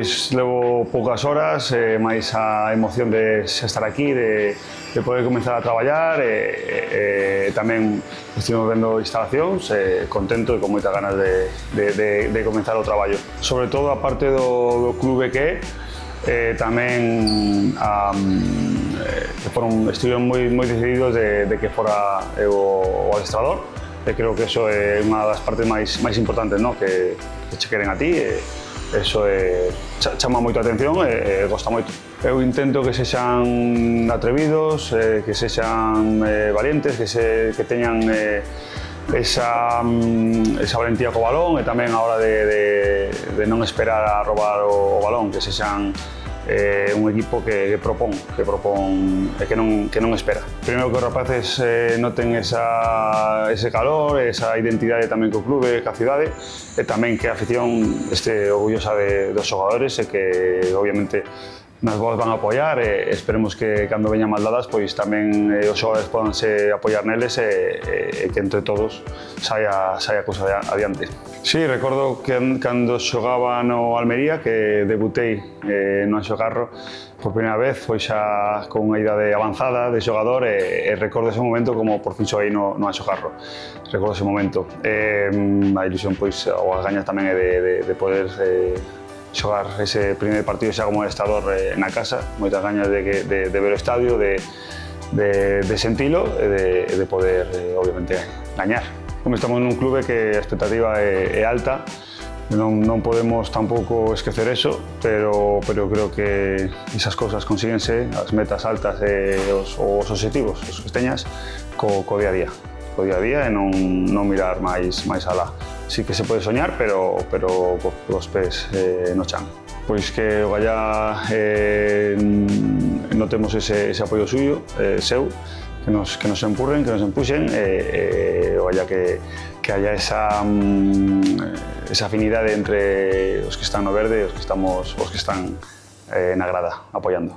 Pois levo poucas horas, máis a emoción de estar aquí, de poder comenzar a traballar tamén estivemos vendo instalacións, contento e con moitas ganas de comenzar o traballo. Sobre todo, a parte do clube que tamén estiveron moi decididos de que fora o adestrador. Creo que eso é unha das partes máis importantes, ¿no? Que che queren a ti. Eso chama moito a atención e gosta moito. Eu intento que sexan atrevidos, que sexan valientes, que teñan esa valentía co balón e tamén a hora de non esperar a robar o balón, que sexan un equipo que propón e que non espera. Primeiro que os rapaces noten ese calor, esa identidade tamén co clube, ca cidade, e tamén que a afición este orgullosa dos xogadores e que, obviamente, nas boas van a apoiar e esperemos que cando veñan mal dadas pois tamén os xogadores podanse apoiar neles e que entre todos saia a cousa adiante. Sí, recordo que cando xogaba no Almería, que debutei no Anxo Carro por primeira vez, foi xa con unha idade avanzada de xogador e recordo ese momento como por fin xoguei no Anxo Carro. Recordo ese momento. A ilusión pois, ou as gañas tamén é de poder xogar ese primeiro partido xa como adestrador na casa, moitas gañas de ver o estadio, de sentilo e de poder, obviamente, gañar. Estamos nun clube que a expectativa é alta, non podemos tampouco esquecer eso, pero creo que esas cousas consíguense, as metas altas e os obxectivos, os que teñas, co día a día. Co día a día e non mirar máis alá. Sí que se pode soñar, pero cos pés no chan. Pois que o Gallá notemos ese apoio suyo, seu, que nos empurren, que nos empuxen e o Gallá que haya esa afinidade entre os que están no verde e os que están na grada apoiando.